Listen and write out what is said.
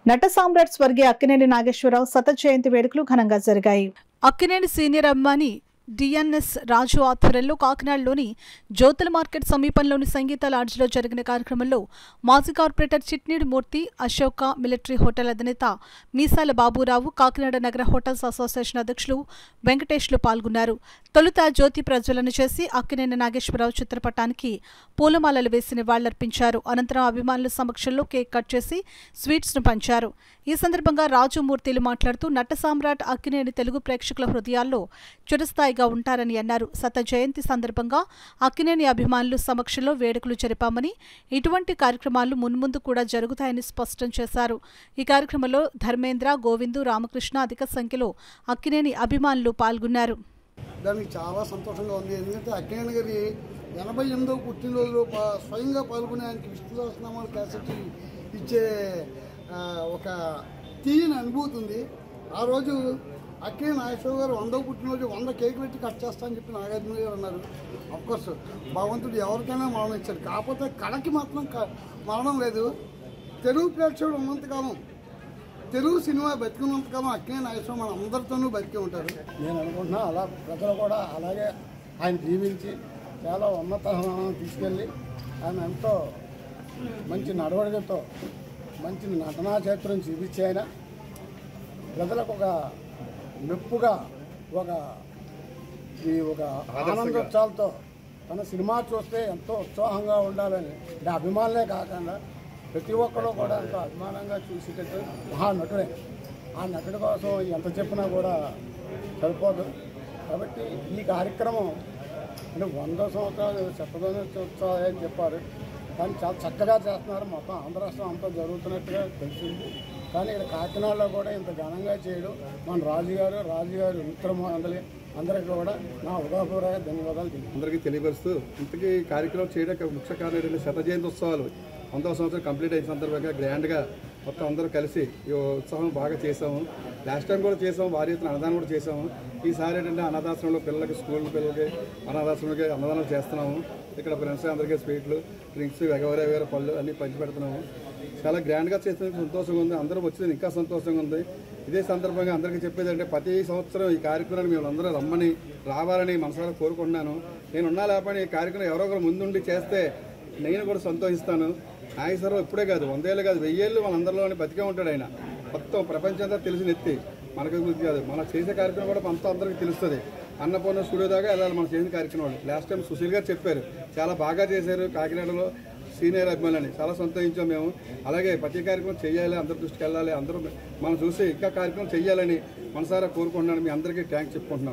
నట సామ్రాట్ స్వర్గీయ అక్కినేని నాగేశ్వరరావు శత జయంతి వేడుకలు ఘనంగా జరిగాయి. అక్కినేని సీనియర్ అభిమాని డిఎన్ఎస్ రాజు ఆధ్వర్యంలో కాకినాడలోని జ్యోతుల మార్కెట్ సమీపంలోని సంగీత లాడ్జ్లో జరిగిన కార్యక్రమంలో మాజీ కార్పొరేటర్ చిట్నీడి మూర్తి, అశోక మిలిటరీ హోటల్ అధినేత మీసాల బాబురావు, కాకినాడ నగర హోటల్స్ అసోసియేషన్ అధ్యక్షులు వెంకటేష్లు పాల్గొన్నారు. తొలుత జ్యోతి ప్రజ్వలన చేసి అక్కినేని నాగేశ్వరరావు చిత్రపటానికి పూలమాలలు వేసి నివాళులర్పించారు. అనంతరం అభిమానుల సమక్షంలో కేక్ కట్ చేసి స్వీట్స్ ను పంచారు. ఈ సందర్భంగా రాజు మూర్తిలు మాట్లాడుతూ నట సామ్రాట్ అక్కినేని తెలుగు ప్రేక్షకుల హృదయాల్లో చిరస్థాయిగా ఉంటారని అన్నారు. శత జయంతి సందర్భంగా అక్కినేని అభిమానులు సమక్షంలో వేడుకలు జరిపామని, ఇటువంటి కార్యక్రమాలు మున్ముందు కూడా జరుగుతాయని స్పష్టం చేశారు. ఈ కార్యక్రమంలో ధర్మేంద్ర, గోవిందు, రామకృష్ణ అధిక సంఖ్యలో అక్కినేని అభిమానులు పాల్గొన్నారు. దానికి చాలా సంతోషంగా ఉంది. ఎందుకంటే అక్కినేని గారి 88వ పుట్టినరోజులో స్వయంగా పాల్గొనే ఆయనకి విష్ణు సహస్రనామాల క్యాసెట్ ఇచ్చే ఒక తీయని అనుభూతి ఉంది. ఆ రోజు అక్కినేని నాగేశ్వరరావు గారు 100వ పుట్టినరోజు 100 కేకులు పెట్టి కట్ చేస్తానని చెప్పి నాగార్జున గారు అన్నారు. అఫ్కోర్స్ భగవంతుడు ఎవరికైనా మరణం ఇచ్చాడు, కాకపోతే కళకి మాత్రం మరణం లేదు. తెలుగు ప్రేక్షకుడు ఉన్నంతకాలం, తెలుగు సినిమా బతికినంతకాలం అక్కినేని నాగేశ్వరరావు మన అందరితోనూ బతికి ఉంటారు. నేను అనుకుంటున్నా అలా ప్రజలు కూడా అలాగే ఆయన జీవించి చాలా ఉన్నత తీసుకెళ్ళి ఆయన ఎంతో మంచి నడవడికతో మంచి నటనా చరిత్రం చూపించి ఆయన ప్రజలకు ఒక మెప్పుగా ఒక ఆనందోత్సాహాలతో తన సినిమా చూస్తే ఎంతో ఉత్సాహంగా ఉండాలని అభిమానులే కాకుండా ప్రతి ఒక్కరు కూడా ఎంతో అభిమానంగా చూసేటట్టు మహానటుడే. ఆ నటుడి కోసం ఎంత చెప్పినా కూడా సరిపోదు. కాబట్టి ఈ కార్యక్రమం అంటే 100 సంవత్సరాలు శతదినోత్సవాలు అని చెప్పారు, కానీ చాలా చక్కగా చేస్తున్నారు. మొత్తం ఆంధ్ర రాష్ట్రం అంతా జరుగుతున్నట్టుగా తెలిసింది. కానీ ఇక్కడ కాకినాడలో కూడా ఇంత ఘనంగా చేయడం మన రాజుగారు మిత్రమండలి అందరికీ కూడా నా ఉదాహరణ ధన్యవాదాలు అందరికీ తెలియపరుస్తూ ఇంతకీ కార్యక్రమం చేయడానికి ముఖ్య కారణం ఏంటంటే శత జయంతి ఉత్సవాలు 100వ సంవత్సరం కంప్లీట్ అయిన సందర్భంగా గ్రాండ్గా మొత్తం అందరూ కలిసి ఈ ఉత్సవం బాగా చేసాము. లాస్ట్ టైం కూడా చేసాము, భారీ ఎత్తున అన్నదానం కూడా చేసాము. ఈసారి ఏంటంటే అనాథాశ్రమంలో పిల్లలకి, స్కూల్ పిల్లలకి అనాథాశ్రమంకి అన్నదానం చేస్తున్నాము. ఇక్కడ ఫ్రెండ్స్ అందరికీ స్వీట్లు, డ్రింక్స్, ఎగవర పళ్ళు అన్నీ పంచి పెడుతున్నాము. చాలా గ్రాండ్గా చేసినందుకు సంతోషంగా ఉంది. అందరూ వచ్చింది ఇంకా సంతోషంగా ఉంది. ఇదే సందర్భంగా అందరికీ చెప్పేది అంటే ప్రతి సంవత్సరం ఈ కార్యక్రమాన్ని మేము అందరూ రావాలని మనసారా కోరుకుంటున్నాను. నేను ఉన్నా లేకపోయినా ఈ కార్యక్రమం ఎవరో ఒకరు ముందుండి చేస్తే నేను కూడా సంతోషిస్తాను. నాగేశ్వరరావు ఇప్పుడే కాదు, 100 ఏళ్ళు కాదు, 1000 ఏళ్ళు మనందరిలోనే బతికే ఉంటాడు ఆయన. మొత్తం ప్రపంచంతా తెలిసిన ఎత్తి మనకు కాదు, మనం చేసే కార్యక్రమం కూడా అందరికీ తెలుస్తుంది. అన్నపూర్ణ స్టూడియో దాకా వెళ్ళాలి మనం చేసిన కార్యక్రమాలు. లాస్ట్ టైం సుశీల్ గారు చెప్పారు, చాలా బాగా చేశారు కాకినాడలో సీనియర్ అభిమానులని, చాలా సంతోషించాం మేము. అలాగే ప్రతి కార్యక్రమం చేయాలి, అందరి దృష్టికి వెళ్ళాలి, అందరూ మనం చూసి ఇంకా కార్యక్రమం చేయాలని మనసారా కోరుకుంటున్నాను. మీ అందరికీ థ్యాంక్స్ చెప్పుకుంటున్నాను.